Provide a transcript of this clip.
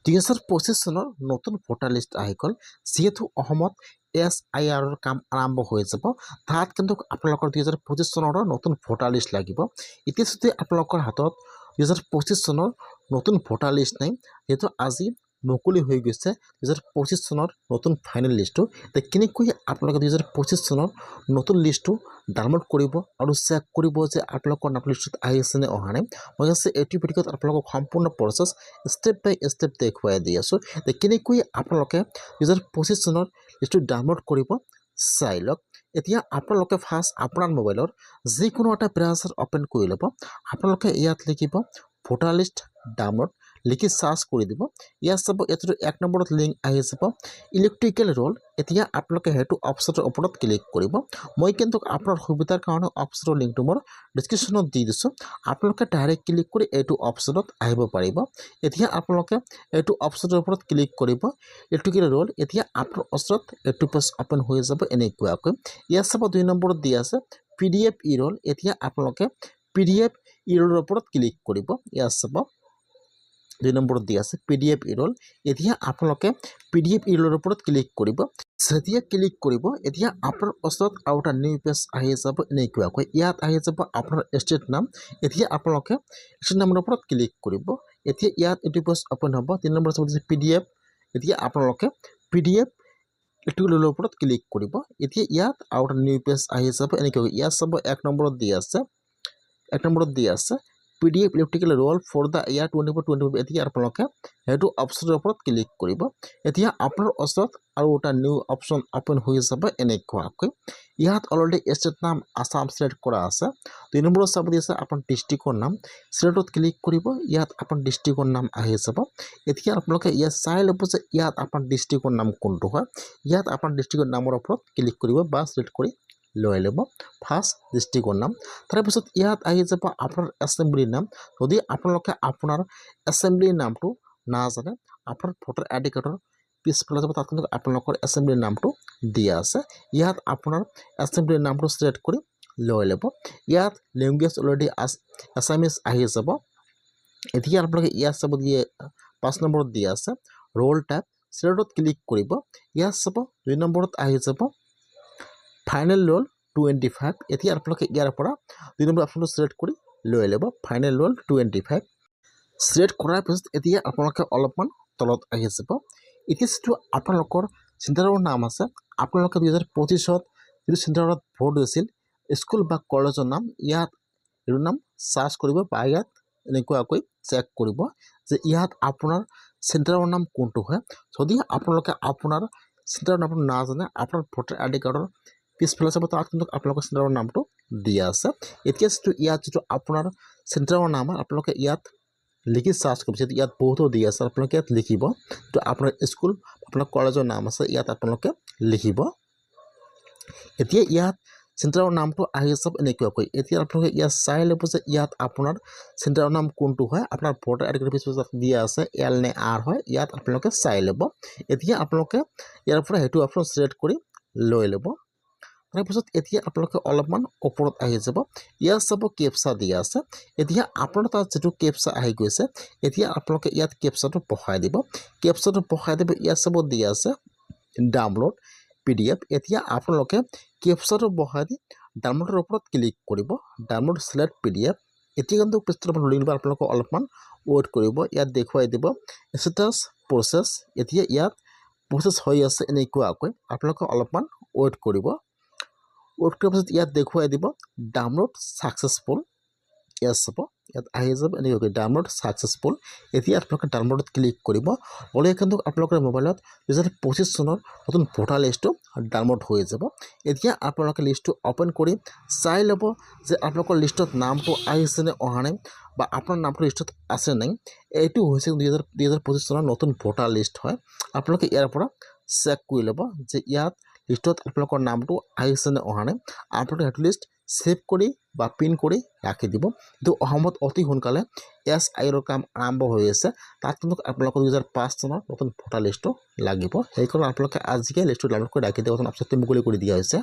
2025 চনৰ নতুন voter list আহি গ'ল যিহেতু অসমত SIR কাম আৰম্ভ হৈ যাব তাত কিন্তু আপোনালোকৰ 2025 চনৰ নতুন ভোটাৰ লিষ্ট লাগিব এতিয়া যদি আপোনালোকৰ হাতত 2025 চনৰ নতুন ভোটাৰ লিষ্ট নাই যেটো আজি মুকলি হৈ গৈছে 2025 চনৰ নতুন ফাইনেল লিষ্টটো কেনেকৈ আপোনালোকে 2025 চনৰ নতুন লিষ্টটো ডাউনলোড কৰিব আৰু চেক কৰিব যে আপোনালোকৰ নাম লিষ্টত আহিছে নে অহা নাই মই আছে এইটো ভিডিঅ'ত আপোনালোকক সম্পূৰ্ণ প্ৰচেছ ষ্টেপ বাই ষ্টেপ দেখুৱাই দি আছোঁ কেনেকৈ আপোনালোকে 2025 চনৰ লিষ্টটো ডাউনলোড কৰিব চাই লওক এতিয়া আপোনালোকে ফাৰ্ষ্ট আপোনাৰ মোবাইলৰ যিকোনো এটা ব্ৰাউজাৰ ওপেন কৰি ল'ব আপোনালোকে ইয়াত লিখিব ভোটাৰ লিষ্ট ডাউনলোড লিখি সাৰ্চ কৰি দিব ইয়াত সব এটো এক নম্বৰত লিংক আহি যাব ইলেক্ট্ৰিক্যাল ৰোল এতিয়া আপোনালোকে হেতু অপচনৰ ওপৰত ক্লিক কৰিব মই কিন্তু আপোনাৰ সুবিধাৰ কাৰণে অপচনৰ লিংকটো মোৰ ডেসক্ৰিপচনত দি দিছো আপোনালোকে ডাইৰেক্ট ক্লিক কৰি এটো অপচনত আহিব পাৰিব এতিয়া আপোনালোকে এটো অপচনৰ ওপৰত ক্লিক কৰিব ইলেক্ট্ৰিক্যাল ৰোল এতিয়া আপোনাৰ ওচৰত এটো পেজ ওপেন হৈ যাব এনেকুৱাকৈ ইয়াত সব 2 নম্বৰত দি আছে PDF ই-ৰোল এতিয়া আপোনালোকে PDF ই-ৰোলৰ ওপৰত ক্লিক কৰিব ইয়াত সব 2 নম্বৰত দি আছে PDF ই-ৰোল এতিয়া আপোনালোকে PDF ই-ৰোলৰ ওপৰত ক্লিক কৰিব যেতিয়া ক্লিক কৰিব এতিয়া আপোনাৰ ওচৰত আউট নিউ পেজ আহি যাব এনেকুৱাকৈ ইয়াত আহি যাব আপোনাৰ ষ্টেট নাম এতিয়া আপোনালোকে ষ্টেট নামৰ ওপৰত ক্লিক কৰিব এতিয়া ইয়াত এটো পেজ ওপেন হ'ব 3 নম্বৰ আছে PDF এতিয়া আপোনালোকে PDF ইলেক্ট্ৰিক্যাল ওপৰত ক্লিক কৰিব এতিয়া ইয়াত আউট নিউ পেজ আহি যাব এনেকৈ ইয়াত সব 1 নম্বৰত দি আছে PDF ইলেক্ট্ৰিক্যাল ৰোল ফৰ দা ইয়াৰ 2025 এতিয়া আপোনালোকে হেতু অপচনৰ ওপৰত ক্লিক কৰিব এতিয়া আপোনাৰ ওচৰত আৰু এটা নিউ অপচন ওপেন হৈ যাব এনেকুৱাকৈ ইয়াত অলৰেডি ষ্টেট নাম আসাম সিলেক্ট কৰা আছে 2 নম্বৰ চাব দি আছে আপোনাৰ ডিস্ট্ৰিক্টৰ নাম সিলেক্টত ক্লিক কৰিব ইয়াত আপোনাৰ ডিস্ট্ৰিক্টৰ নাম আহি যাব এতিয়া আপোনালোকে ইয়াত চাই ল'ব যে ইয়াত আপোনাৰ ডিস্ট্ৰিক্টৰ নাম কোনটো হয় ইয়াত আপোনাৰ ডিস্ট্ৰিক্টৰ নামৰ ওপৰত ক্লিক কৰিব বা সিলেক্ট কৰি লৈ ল'ব ফাৰ্ষ্ট ডিস্ট্ৰিক্টৰ নাম তাৰ পিছত ইয়াত আহি যাব আপোনাৰ এসেম্বলি নাম যদি আপোনালোকে আপোনাৰ এসেম্বলি নামটো না জানে আপোনাৰ ভোটাৰ আইডি কাৰ্ডৰ পিছফালে যাব তাত কিন্তু আপোনালোকৰ এসেম্বলি নামটো দিয়া আছে ইয়াত আপোনাৰ এসেম্বলি নামটো সিলেক্ট কৰি লৈ ল'ব ইয়াত ল্যাঙ্গুৱেজ অলৰেডি আসামিজ আহি যাব এতিয়া আপোনালোকে ইয়াত চাব দিয়ে 5 নম্বৰত দিয়া আছে ৰোল টাইপ সিলেক্টত ক্লিক কৰিব ইয়াত চাব 2 নম্বৰত আহি যাব ফাইনেল ৰোল 25 এতিয়া আপোনালোকে ইয়াৰ পৰা 2 নম্বৰ অপচনটো সিলেক্ট কৰি লৈ ল'ব ফাইনেল ৰোল 25 সিলেক্ট কৰাৰ পিছত এতিয়া আপোনালোকে অলপমান তলত আহি যাব এতিয়া যেটো আপোনালোকৰ চেণ্টাৰৰ নাম আছে আপোনালোকে 2025 ত যেটো চেণ্টাৰত ভোট দিছিল স্কুল বা কলেজৰ নাম ইয়াত এৰ নাম সাৰ্চ কৰিব বা ইয়াত এনেকুৱাকৈ চেক কৰিব যে ইয়াত আপোনাৰ চেণ্টাৰৰ নাম কোনটো হয় যদি আপোনালোকে আপোনাৰ চেণ্টাৰৰ নামটো না জানে আপোনাৰ ভোটাৰ আইডি কাৰ্ডৰ পিছফালে চাব তাত কিন্তু আপোনালোকৰ চেণ্টাৰৰ নামটো দিয়া আছে এতিয়া ইয়াত যেটো আপোনাৰ চেণ্টাৰৰ নাম আপোনালোকে ইয়াত লিখি সাৰ্চ কৰিব যেটো ইয়াত বহুতো দিয়া আছে আপোনালোকে ইয়াত লিখিব তো আপোনাৰ স্কুল আপোনাৰ কলেজৰ নাম আছে ইয়াত আপোনালোকে লিখিব এতিয়া ইয়াত চেণ্টাৰৰ নামটো আহি যাব এনেকুৱাকৈ এতিয়া আপোনালোকে ইয়াত চাই ল'ব যে ইয়াত আপোনাৰ চেণ্টাৰৰ নাম কোনটো হয় আপোনাৰ ভোটাৰ আইডি কাৰ্ডৰ পিছফালে দিয়া আছে L নে R হয় ইয়াত আপোনালোকে চাই ল'ব এতিয়া আপোনালোকে ইয়াৰ পৰা হেতু অপচন সিলেক্ট কৰি লৈ ল'ব তাৰ পিছত এতিয়া আপোনালোকে অলপমান ওপৰত আহি যাব ইয়াত সব কেপচা দিয়া আছে এতিয়া আপোনাৰ তাত যেটো কেপচা আহি গৈছে এতিয়া আপোনালোকে ইয়াত কেপচাটো বহাই দিব ইয়াত সব দিয়া আছে ডাউনলোড PDF এতিয়া আপোনালোকে কেপচাটো বহাই দি ডাউনলোডৰ ওপৰত ক্লিক কৰিব ডাউনলোড সিলেক্ট PDF এতিয়া কিন্তু পেজটো লোডিং দিব আপোনালোকে অলপমান ওয়েট কৰিব ইয়াত দেখুৱাই দিব ষ্টেটাস প্ৰসেস এতিয়া ইয়াত প্ৰসেস হৈ আছে এনেকুৱাকৈ আপোনালোকে অলপমান ওয়েট কৰিব ইয়াত দেখুৱাই দিব ডাউনলোড সাকসেসফুল ইয়াত সব ইয়াত আহি যাব এনেকৈ ডাউনলোড সাকসেসফুল এতিয়া আপোনালোকে ডাউনলোডত ক্লিক কৰিব বলে কিন্তু আপোনালোকৰ মোবাইলত 2025 চনৰ নতুন ভোটাৰ লিষ্টটো ডাউনলোড হৈ যাব এতিয়া আপোনালোকে লিষ্টটো ওপেন কৰি চাই ল'ব যে আপোনালোকৰ লিষ্টত নামটো আহিছে নে অহা নাই বা আপোনাৰ নামটো লিষ্টত আছে নাই এইটো হৈছে 2025 চনৰ নতুন ভোটাৰ লিষ্ট হয় আপোনালোকে ইয়াৰ পৰা চেক কৰি ল'ব যে ইয়াত লিষ্টত আপোনালোকৰ নামটো আহিছে নে অহা নাই আপোনালোকে হেতু লিষ্ট সেভ কৰি বা পিন কৰি ৰাখি দিব তো অসমত অতি সোনকালে SIR কাম আৰম্ভ হৈ আছে তাত কিন্তু আপোনালোকৰ 2005 চনৰ নতুন ভোটাৰ লিষ্টটো লাগিব সেইকাৰণে আপোনালোকে আজিকে লিষ্টটো ডাউনলোড কৰি ৰাখি দিব অপচনটো মুকলি কৰি দিয়া হৈছে